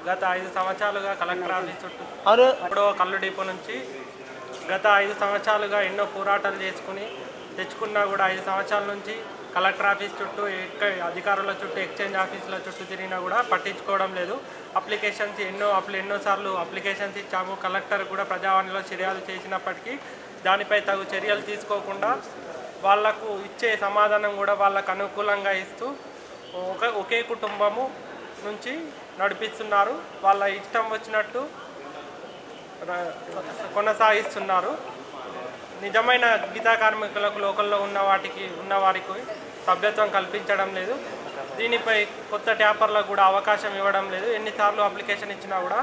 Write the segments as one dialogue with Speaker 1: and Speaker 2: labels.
Speaker 1: గత 5 సంవత్సరాలుగా collector office చుట్టూ ఇప్పుడు కల్లు డిపో నుంచి గత 5 సంవత్సరాలుగా ఎన్నో పోరాటాలు చేసుకుని తెచ్చుకున్నా కూడా 5 సంవత్సరాల నుంచి కలెక్టర్ ఆఫీస్ చుట్టూ అధికారుల చుట్టూ ఎక్స్చేంజ్ ఆఫీసుల చుట్టూ తిరిగినా కూడా పట్టించుకోవడం లేదు. అప్లికేషన్స్ ఎన్నోసార్లు అప్లికేషన్స్ ఇచ్చాము. కలెక్టర్ కూడా ప్రజావాణిలో ఫిర్యాదు చేసినప్పటికీ దానిపై తగు చర్యలు తీసుకోకుండా వాళ్లకు ఇచ్చే సమాధానం కూడా వాళ్ళకు అనుకూలంగా ఇస్తూ ఒకే కుటుంబము నుంచి నడిపిస్తున్నారు. వాళ్ళ ఇష్టం వచ్చినట్టు కొనసాగిస్తున్నారు. నిజమైన గీతా కార్మికులకు లోకల్లో ఉన్న వారికి సభ్యత్వం కల్పించడం లేదు. దీనిపై కొత్త ట్యాపర్లకు కూడా అవకాశం ఇవ్వడం లేదు. ఎన్నిసార్లు అప్లికేషన్ ఇచ్చినా కూడా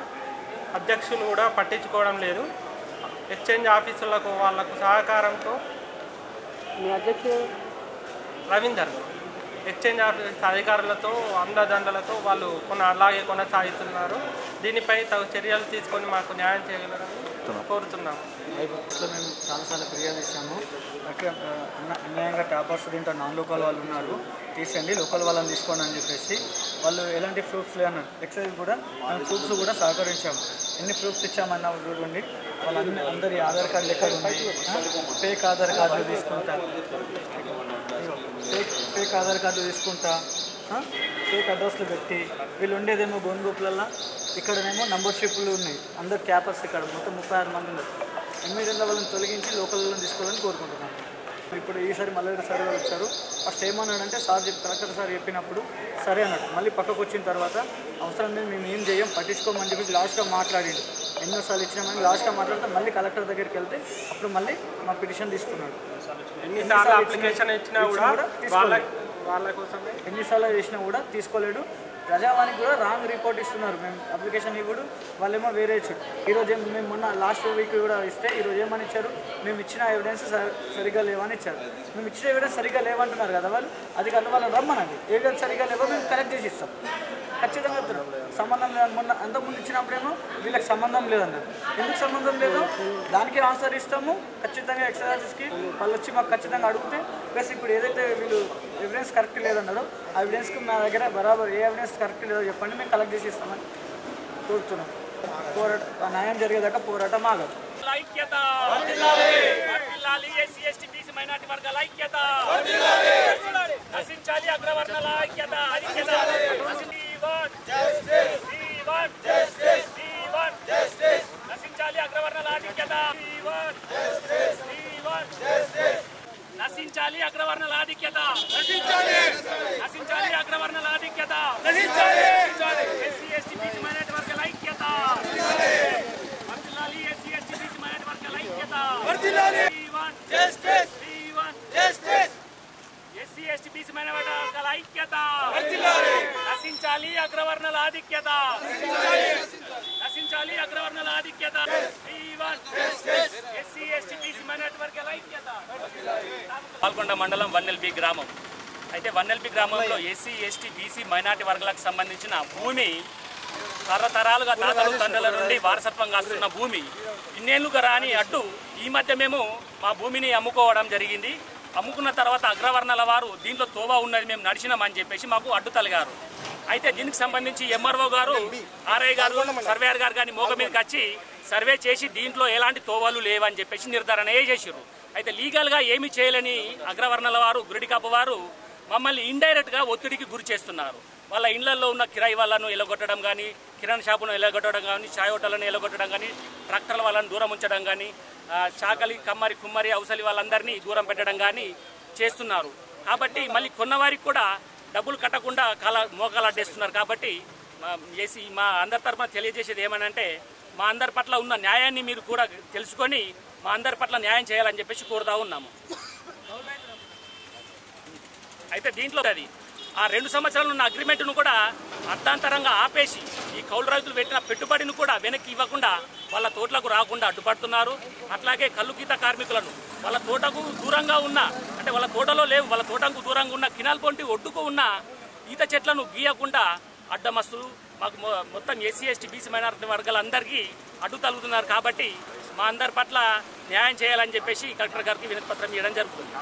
Speaker 1: అధ్యక్షులు కూడా పట్టించుకోవడం లేదు. ఎక్స్చేంజ్ ఆఫీసులకు వాళ్లకు సహకారంతో రవీందర్ ఎక్స్చేంజ్ ఆఫీస్ అధికారులతో అండదండలతో వాళ్ళు అలాగే కొనసాగుతున్నారు. దీనిపై తగు చర్యలు తీసుకొని మాకు న్యాయం చేయగలరని కోరుతున్నాము.
Speaker 2: మేము చాలాసార్లు ఫిర్యాదు ఇచ్చాము. అన్యాయంగా టాపర్స్ దీంట్లో నాన్ లోకల్ వాళ్ళు ఉన్నారు, తీసేయండి, లోకల్ వాళ్ళని తీసుకోండి అని చెప్పేసి వాళ్ళు ఎలాంటి ప్రూఫ్స్ లేదన్నారు. ఎక్సైజ్ కూడా మేము ప్రూఫ్స్ కూడా సహకరించాము. ఎన్ని ప్రూఫ్స్ ఇచ్చామన్నా చూడండి, అందరి ఆధార్ కార్డు ఎక్కడ ఉంది, ఫేక్ ఆధార్ కార్డులు తీసుకుంటా, ఫేక్ ఆధార్ కార్డులు తీసుకుంటా, ఫేక్ అడ్రస్లు పెట్టి వీళ్ళు ఉండేదేమో గోన్గోపులల్లో, ఇక్కడనేమో నంబర్షిప్లు ఉన్నాయి. అందరు క్యాపర్స్ ఇక్కడ మొత్తం 36 మంది ఉన్నారు. ఎమ్మెల్యేల వాళ్ళని తొలగించి లోకల్లో తీసుకోవాలని కోరుకుంటున్నాను. ఇప్పుడు ఈసారి మళ్ళీ సార్ వచ్చారు. ఫస్ట్ ఏమన్నాడంటే కలెక్టర్ సార్ చెప్పినప్పుడు సరే అన్నాడు. మళ్ళీ పక్కకు వచ్చిన తర్వాత అవసరం లేదు, మేము ఏం చేయం, పట్టించుకోమని చెప్పి లాస్ట్గా మాట్లాడిండు. ఎన్నోసార్లు ఇచ్చినామని లాస్ట్గా మాట్లాడితే మళ్ళీ కలెక్టర్ దగ్గరికి వెళ్తే అప్పుడు మళ్ళీ మా పిటిషన్ తీసుకున్నాడు.
Speaker 1: ఎన్నిసార్లు అప్లికేషన్ ఇచ్చినా కూడా
Speaker 2: ఎన్నిసార్లు చేసినా కూడా తీసుకోలేడు. ప్రజావానికి కూడా రాంగ్ రిపోర్ట్ ఇస్తున్నారు. మేము అప్లికేషన్ ఇవ్వడు, వాళ్ళేమో వేరే ఇచ్చాడు. ఈరోజు మేము మొన్న లాస్ట్ వీక్ కూడా ఇస్తే ఈరోజు ఏమని ఇచ్చారు, మేము ఇచ్చిన ఎవిడెన్స్ సరిగ్గా లేవని ఇచ్చారు. మేము ఇచ్చిన ఎవిడెన్స్ సరిగ్గా లేవంటున్నారు కదా వాళ్ళు. అది కాదు, వాళ్ళని రమ్మనండి, ఎవిడెన్స్ సరిగ్గా లేవో మేము కరెక్ట్ చేసి ఇస్తాం. ఖచ్చితంగా చెప్తున్నాం. సంబంధం లేదు. మొన్న అంతకుముందు ఇచ్చినప్పుడేమో వీళ్ళకి సంబంధం లేదన్నారు. ఎందుకు సంబంధం లేదు దానికి ఆన్సర్ ఇస్తాము. ఖచ్చితంగా ఎక్సైజ్కి వాళ్ళు వచ్చి మాకు ఖచ్చితంగా అడిగితే ప్లస్ ఇప్పుడు ఏదైతే వీళ్ళు ఎవిడెన్స్ కరెక్ట్ లేదన్నాడో ఆ ఎవిడెన్స్కి మా దగ్గర బరాబర్ ఏ ఎవిడెన్స్ కరెక్ట్ లేదో చెప్పండి, మేము కలెక్ట్ చేసి ఇస్తామని కోరుతున్నాం. న్యాయం జరిగేదాకా పోరాటం ఆగదు.
Speaker 3: నశించాలి అగ్రవర్ణాల ఆధిక్యత, నశించాలి అగ్రవర్ణాల ఆధిక్యత, ఎస్సీ ఎస్టీ బీసీ మైనారిటీ వర్గాల ఐక్యత, వర్ధిల్లాలి ఎస్సీ ఎస్టీ బీసీ మైనారిటీ వర్గాల ఐక్యత, ఎస్సీ ఎస్టీ బీసీ మైనారిటీ వర్గాల ఐక్యత, నశించాలి అగ్రవర్ణాల ఆధిక్యత, నశించాలి అగ్రవర్ణాల ఆధిక్యత, ఎస్సీ ఎస్టీ బీసీ మైనారిటీ వర్గాల ఐక్యత. పాల్గొండ మండలం వన్నెల్బి గ్రామం. అయితే వన్నెల్బి గ్రామంలో ఎస్సీ ఎస్టీ బీసీ మైనారిటీ వర్గాలకు సంబంధించిన భూమి తరతరాలుగా తాతలు తండ్రుల నుండి వారసత్వంగా వస్తున్న భూమి ఇన్నేళ్లుగా రాని అడ్డు ఈ మధ్య మేము మా భూమిని అమ్ముకోవడం జరిగింది. అమ్ముకున్న తర్వాత అగ్రవర్ణాల వారు దీంట్లో తోవా ఉన్నది, మేము నడిచినామని చెప్పేసి మాకు అడ్డు తలిగారు. అయితే దీనికి సంబంధించి ఎంఆర్ఓ గారు, ఆర్ఐ గారు, సర్వేయర్ గారు కానీ మోగ మీదకి వచ్చి సర్వే చేసి దీంట్లో ఎలాంటి తోవాలు లేవని చెప్పేసి నిర్ధారణ చేసారు. అయితే లీగల్గా ఏమి చేయలేని అగ్రవర్ణాల వారు, గురిడికాపు వారు మమ్మల్ని ఇండైరెక్ట్గా ఒత్తిడికి గురి చేస్తున్నారు. వాళ్ళ ఇళ్లలో ఉన్న కిరాయి వాళ్ళను ఎలగొట్టడం కానీ, కిరాణా షాపును ఎలగొట్టడం కానీ, చాయ్ హోటళ్లను ఎలగొట్టడం కానీ, ట్రాక్టర్ల వాళ్ళని దూరం ఉంచడం కానీ, చాకలి కమ్మరి కుమ్మరి అవసలి వాళ్ళందరినీ దూరం పెట్టడం కానీ చేస్తున్నారు. కాబట్టి మళ్ళీ కొన్నవారికి కూడా డబ్బులు కట్టకుండా మోకాలు అడ్డేస్తున్నారు. కాబట్టి మా అందరి తరఫున తెలియజేసేది ఏమనంటే, మా అందరి పట్ల ఉన్న న్యాయాన్ని మీరు కూడా తెలుసుకొని మా అందరి పట్ల న్యాయం చేయాలని చెప్పేసి కోరుతా ఉన్నాము. అయితే దీంట్లో అది ఆ 2 సంవత్సరాలు ఉన్న అగ్రిమెంట్ను కూడా అర్థాంతరంగా ఆపేసి ఈ కౌలు రైతులు పెట్టిన పెట్టుబడిని కూడా వెనక్కి ఇవ్వకుండా వాళ్ళ తోటలకు రాకుండా అడ్డుపడుతున్నారు. అట్లాగే కల్లు గీత కార్మికులను వాళ్ళ తోటకు దూరంగా ఉన్న, అంటే వాళ్ళ తోటలో లేవు, వాళ్ళ తోటకు దూరంగా ఉన్న కినాల్ పొంటి ఒడ్డుకు ఉన్న ఈత చెట్లను గీయకుండా అడ్డమస్తు మాకు మొత్తం ఎస్సీ ఎస్టీ బీసీ మైనారిటీ వర్గాలందరికీ అడ్డు తగులుతున్నారు. కాబట్టి మా అందరి పట్ల న్యాయం చేయాలని చెప్పేసి కలెక్టర్ గారికి వినతి పత్రం ఇవ్వడం జరుగుతుంది.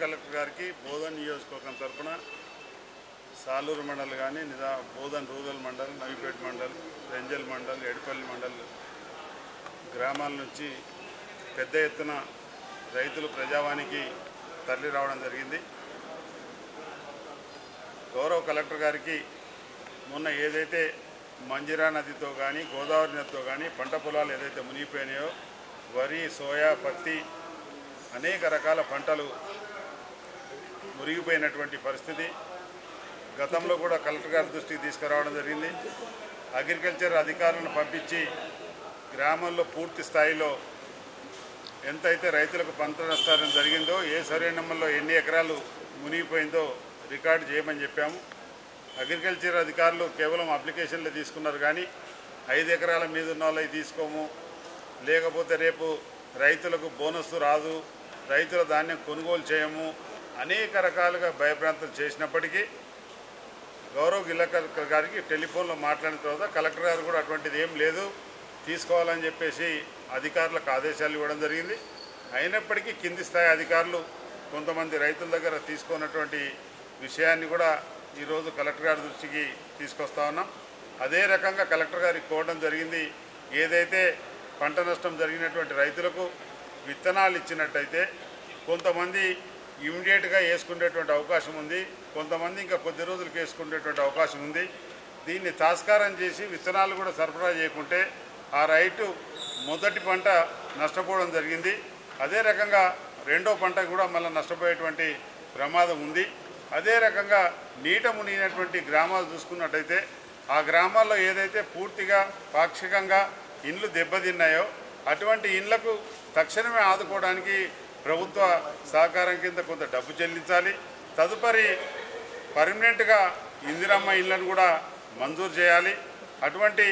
Speaker 4: కలెక్టర్ గారికి బోధన్ నియోజకవర్గం తరఫున సాలూరు మండల్ కానీ బోధన్ రూరల్ మండల్, నవీపేట మండల్, రెంజల్ మండల్, ఎడపల్లి మండల్ గ్రామాల నుంచి పెద్ద ఎత్తున రైతులు ప్రజావానికి తరలి రావడం జరిగింది. గౌరవ కలెక్టర్ గారికి మొన్న ఏదైతే మంజిరా నదితో కానీ గోదావరి నదితో కానీ పంట పొలాలు ఏదైతే మునిగిపోయినాయో వరి, సోయా, పత్తి అనేక రకాల పంటలు మునిగిపోయినటువంటి పరిస్థితి గతంలో కూడా కలెక్టర్ గారి దృష్టికి తీసుకురావడం జరిగింది. అగ్రికల్చర్ అధికారులను పంపించి గ్రామంలో పూర్తి స్థాయిలో ఎంతైతే రైతులకు పంట నష్టం జరిగిందో, ఏ సర్వే నెంబర్లో ఎన్ని ఎకరాలు మునిగిపోయిందో రికార్డు చేయమని చెప్పాము. అగ్రికల్చర్ అధికారులు కేవలం అప్లికేషన్లు తీసుకున్నారు కానీ 5 ఎకరాల మీద ఉన్న వాళ్ళవి తీసుకోము, లేకపోతే రేపు రైతులకు బోనస్ రాదు, రైతుల ధాన్యం కొనుగోలు చేయము, అనేక రకాలుగా భయభ్రాంతులు చేసినప్పటికీ గౌరవ జిల్లా కలెక్టర్ గారికి టెలిఫోన్లో మాట్లాడిన తర్వాత కలెక్టర్ గారు కూడా అటువంటిది ఏం లేదు తీసుకోవాలని చెప్పేసి అధికారులకు ఆదేశాలు ఇవ్వడం జరిగింది. అయినప్పటికీ కింది స్థాయి అధికారులు కొంతమంది రైతుల దగ్గర తీసుకున్నటువంటి విషయాన్ని కూడా ఈరోజు కలెక్టర్ గారి దృష్టికి తీసుకొస్తా ఉన్నాం. అదే రకంగా కలెక్టర్ గారికి కోరడం జరిగింది, ఏదైతే పంట నష్టం జరిగినటువంటి రైతులకు విత్తనాలు ఇచ్చినట్టయితే కొంతమంది ఇమీడియట్గా వేసుకునేటువంటి అవకాశం ఉంది, కొంతమంది ఇంకా కొద్ది రోజులకు వేసుకునేటువంటి అవకాశం ఉంది. దీన్ని తాస్కారం చేసి విత్తనాలు కూడా సరఫరా చేయకుంటే ఆ రైతు మొదటి పంట నష్టపోవడం జరిగింది. అదే రకంగా రెండో పంట కూడా మళ్ళీ నష్టపోయేటువంటి ప్రమాదం ఉంది. అదే రకంగా నీట మునిగినటువంటి గ్రామాలు చూసుకున్నట్టయితే ఆ గ్రామాల్లో ఏదైతే పూర్తిగా పాక్షికంగా ఇండ్లు దెబ్బతిన్నాయో అటువంటి ఇండ్లకు తక్షణమే ఆదుకోవడానికి ప్రభుత్వ సహకారం కింద కొంత డబ్బు చెల్లించాలి. తదుపరి పర్మనెంట్గా ఇందిరమ్మ ఇళ్లను కూడా మంజూరు చేయాలి. అటువంటి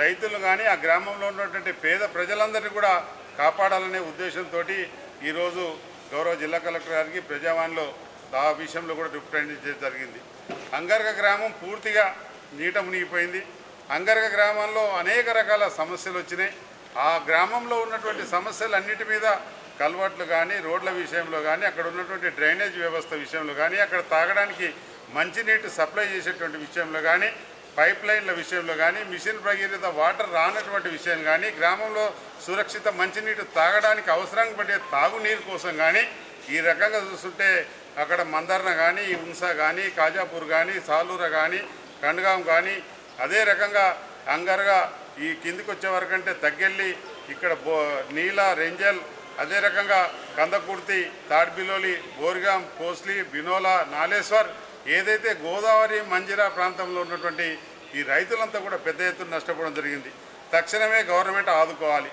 Speaker 4: రైతులు కానీ ఆ గ్రామంలో ఉన్నటువంటి పేద ప్రజలందరినీ కూడా కాపాడాలనే ఉద్దేశంతో ఈరోజు గౌరవ జిల్లా కలెక్టర్ గారికి ప్రజావాణిలో ఆ విషయంలో కూడా రిప్రజెంట్ చేయడం జరిగింది. అంగర్గ గ్రామం పూర్తిగా నీట మునిగిపోయింది. అంగర్గ గ్రామంలో అనేక రకాల సమస్యలు వచ్చినాయి. ఆ గ్రామంలో ఉన్నటువంటి సమస్యలన్నిటి మీద కల్వర్ట్లు కానీ, రోడ్ల విషయంలో కానీ, అక్కడ ఉన్నటువంటి డ్రైనేజ్ వ్యవస్థ విషయంలో కానీ, అక్కడ తాగడానికి మంచినీటి సప్లై చేసేటువంటి విషయంలో కానీ, పైప్ లైన్ల విషయంలో కానీ, మిషన్ భగీరథ వాటర్ రానటువంటి విషయం కానీ, గ్రామంలో సురక్షిత మంచినీటి తాగడానికి అవసరం పడే తాగునీరు కోసం కానీ ఈ రకంగా చూస్తుంటే అక్కడ మందర్న కానీ, ఉంస కానీ, కాజాపూర్ కానీ, సాలూర కానీ, కండగాం కానీ, అదే రకంగా అంగర్గా ఈ కిందికి వచ్చే వరకంటే తగ్గెళ్ళి ఇక్కడ నీల, రెంజల్, అదే రకంగా కందకుర్తి, తాడ్బిలోలి, బోర్గాం, కోస్లీ, బినోలా, నాలేశ్వర్ ఏదైతే గోదావరి, మంజిరా ప్రాంతంలో ఉన్నటువంటి ఈ రైతులంతా కూడా పెద్ద ఎత్తున నష్టపోవడం జరిగింది. తక్షణమే గవర్నమెంట్ ఆదుకోవాలి,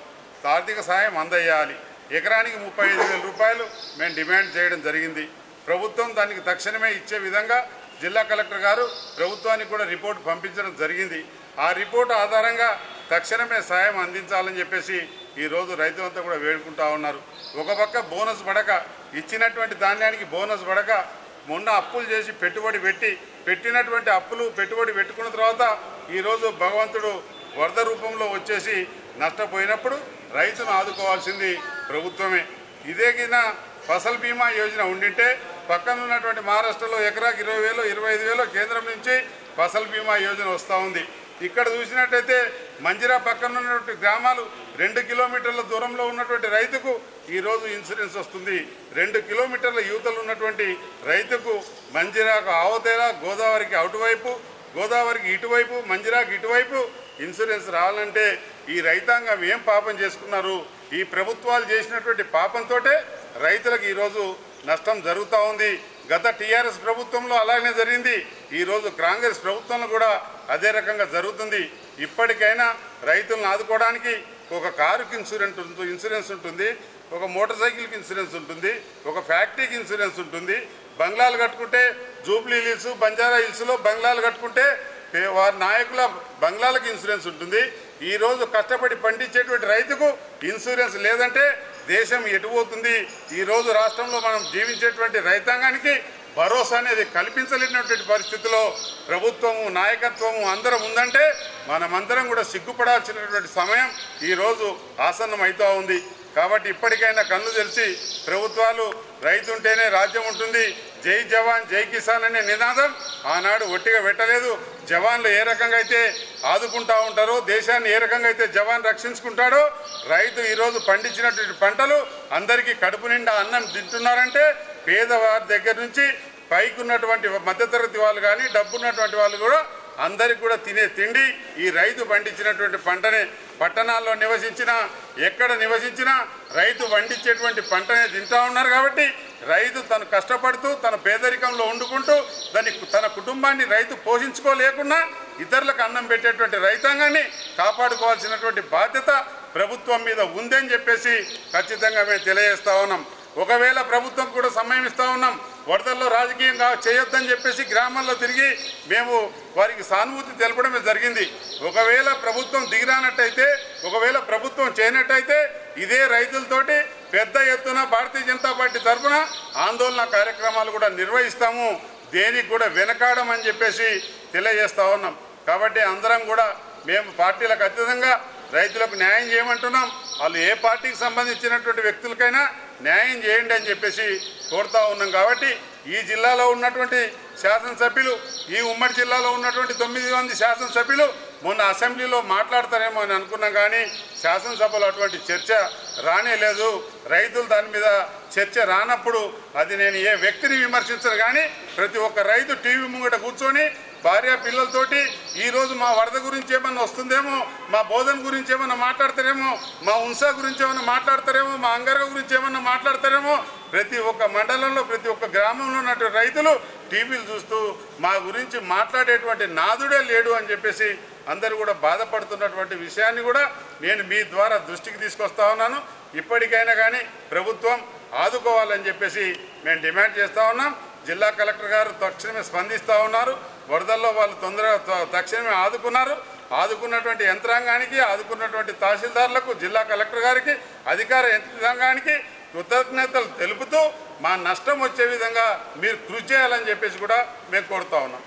Speaker 4: ఆర్థిక సాయం అందజేయాలి. ఎకరానికి 35,000 రూపాయలు మేము డిమాండ్ చేయడం జరిగింది. ప్రభుత్వం దానికి తక్షణమే ఇచ్చే విధంగా జిల్లా కలెక్టర్ గారు ప్రభుత్వానికి కూడా రిపోర్ట్ పంపించడం జరిగింది. ఆ రిపోర్ట్ ఆధారంగా తక్షణమే సాయం అందించాలని చెప్పేసి ఈరోజు రైతులంతా కూడా వేడుకుంటా ఉన్నారు. ఒక పక్క బోనస్ పడక, ఇచ్చినటువంటి ధాన్యానికి బోనస్ పడక, మొన్న అప్పులు చేసి పెట్టినటువంటి అప్పులు పెట్టుబడి పెట్టుకున్న తర్వాత ఈరోజు భగవంతుడు వరద రూపంలో వచ్చేసి నష్టపోయినప్పుడు రైతును ఆదుకోవాల్సింది ప్రభుత్వమే. ఇదే కింద ఫసల్ బీమా యోజన ఉండింటే పక్కన ఉన్నటువంటి మహారాష్ట్రలో ఎకరాకి 20,000, 25,000 కేంద్రం నుంచి ఫసల్ బీమా యోజన వస్తూ ఉంది. ఇక్కడ చూసినట్టయితే మంజిరా పక్కన ఉన్నటువంటి గ్రామాలు 2 కిలోమీటర్ల దూరంలో ఉన్నటువంటి రైతుకు ఈరోజు ఇన్సూరెన్స్ వస్తుంది. 2 కిలోమీటర్ల యువతలు ఉన్నటువంటి రైతుకు మంజిరాకు ఆవతేలా, గోదావరికి అటువైపు, గోదావరికి ఇటువైపు, మంజిరాకు ఇటువైపు ఇన్సూరెన్స్ రావాలంటే ఈ రైతాంగం ఏం పాపం చేసుకున్నారు? ఈ ప్రభుత్వాలు చేసినటువంటి పాపంతో రైతులకు ఈరోజు నష్టం జరుగుతూ ఉంది. గత టీఆర్ఎస్ ప్రభుత్వంలో అలాగే జరిగింది, ఈరోజు కాంగ్రెస్ ప్రభుత్వంలో కూడా అదే రకంగా జరుగుతుంది. ఇప్పటికైనా రైతులను ఆదుకోవడానికి ఒక కారుకి ఇన్సూరెన్స్ ఉంటుంది, ఒక మోటార్ సైకిల్కి ఇన్సూరెన్స్ ఉంటుంది, ఒక ఫ్యాక్టరీకి ఇన్సూరెన్స్ ఉంటుంది. బంగ్లాలు కట్టుకుంటే జూబ్లీ హిల్స్, బంజారా హిల్స్లో బంగ్లాలు కట్టుకుంటే వారి నాయకుల బంగ్లాలకు ఇన్సూరెన్స్ ఉంటుంది. ఈరోజు కష్టపడి పండించేటువంటి రైతుకు ఇన్సూరెన్స్ లేదంటే దేశం ఎటుపోతుంది? ఈరోజు రాష్ట్రంలో మనం జీవించేటువంటి రైతాంగానికి భరోసా అనేది కల్పించలేనటువంటి పరిస్థితిలో ప్రభుత్వము, నాయకత్వము అందరం ఉందంటే మనమందరం కూడా సిగ్గుపడాల్సినటువంటి సమయం ఈరోజు ఆసన్నం అవుతూ ఉంది. కాబట్టి ఇప్పటికైనా కళ్ళు తెరిచి ప్రభుత్వాలు రైతు ఉంటేనే రాజ్యం ఉంటుంది, జై జవాన్ జై కిసాన్ అనే నినాదం ఆనాడు ఒట్టిగా పెట్టలేదు. జవాన్లు ఏ రకంగా అయితే ఆదుకుంటూ ఉంటారో, దేశాన్ని ఏ రకంగా అయితే జవాన్ రక్షించుకుంటాడో, రైతు ఈరోజు పండించినటువంటి పంటలు అందరికీ కడుపు నిండా అన్నం తింటున్నారంటే పేదవారి దగ్గర నుంచి పైకి ఉన్నటువంటి మధ్యతరగతి వాళ్ళు కానీ డబ్బున్నటువంటి వాళ్ళు కూడా అందరికి కూడా తినే తిండి ఈ రైతు పండించినటువంటి పంటనే. పట్టణాల్లో నివసించినా ఎక్కడ నివసించినా రైతు పండించేటువంటి పంటనే తింటూ ఉన్నారు. కాబట్టి రైతు తను కష్టపడుతూ తన పేదరికంలో వండుకుంటూ తన కుటుంబాన్ని రైతు పోషించుకోలేకున్నా ఇతరులకు అన్నం పెట్టేటువంటి రైతాంగాన్ని కాపాడుకోవాల్సినటువంటి బాధ్యత ప్రభుత్వం మీద ఉందని చెప్పేసి ఖచ్చితంగా మేము తెలియజేస్తా ఉన్నాం. ఒకవేళ ప్రభుత్వం కూడా సమయం ఇస్తూ ఉన్నాం, వరదల్లో రాజకీయంగా చేయొద్దని చెప్పేసి గ్రామాల్లో తిరిగి మేము వారికి సానుభూతి తెలపడమే జరిగింది. ఒకవేళ ప్రభుత్వం దిగిరానట్టయితే, ఒకవేళ ప్రభుత్వం చేయనట్టయితే ఇదే రైతులతోటి పెద్ద ఎత్తున భారతీయ జనతా పార్టీ తరఫున ఆందోళన కార్యక్రమాలు కూడా నిర్వహిస్తాము. దేనికి కూడా వెనకాడమని చెప్పేసి తెలియజేస్తూ ఉన్నాం. కాబట్టి అందరం కూడా మేము పార్టీలకు అతీతంగా రైతులకు న్యాయం చేయమంటున్నాం. వాళ్ళు ఏ పార్టీకి సంబంధించినటువంటి వ్యక్తులకైనా న్యాయం చేయండి అని చెప్పేసి కోరుతూ ఉన్నాం. కాబట్టి ఈ జిల్లాలో ఉన్నటువంటి శాసనసభ్యులు, ఈ ఉమ్మడి జిల్లాలో ఉన్నటువంటి 9 మంది శాసనసభ్యులు మొన్న అసెంబ్లీలో మాట్లాడతారేమో అని అనుకున్నాం, కానీ శాసనసభలో అటువంటి చర్చ రానే లేదు. రైతులు దాని మీద చర్చ రానప్పుడు అది నేను ఏ వ్యక్తిని విమర్శించను, కానీ ప్రతి ఒక్క రైతు టీవీ ముంగట కూర్చొని భార్య పిల్లలతోటి ఈరోజు మా వరద గురించి ఏమన్నా వస్తుందేమో, మా బోధన గురించి ఏమన్నా మాట్లాడతారేమో, మా ఉంసా గురించి ఏమన్నా మాట్లాడతారేమో, మా అంగర్గ గురించి ఏమన్నా మాట్లాడతారేమో, ప్రతి ఒక్క మండలంలో ప్రతి ఒక్క గ్రామంలో ఉన్నటువంటి రైతులు టీవీలు చూస్తూ మా గురించి మాట్లాడేటువంటి నాదుడే లేడు అని చెప్పేసి అందరూ కూడా బాధపడుతున్నటువంటి విషయాన్ని కూడా నేను మీ ద్వారా దృష్టికి తీసుకొస్తా ఉన్నాను. ఇప్పటికైనా కానీ ప్రభుత్వం ఆదుకోవాలని చెప్పేసి మేము డిమాండ్ చేస్తూ ఉన్నాం. జిల్లా కలెక్టర్ గారు తక్షణమే స్పందిస్తూ ఉన్నారు. వరదల్లో వాళ్ళు తక్షణమే ఆదుకున్నటువంటి యంత్రాంగానికి, ఆదుకున్నటువంటి తహసీల్దార్లకు, జిల్లా కలెక్టర్ గారికి, అధికార యంత్రాంగానికి కృతజ్ఞతలు తెలుపుతూ మా నష్టం వచ్చే విధంగా మీరు కృషి చేయాలని చెప్పేసి కూడా మేము కోరుతా ఉన్నాం.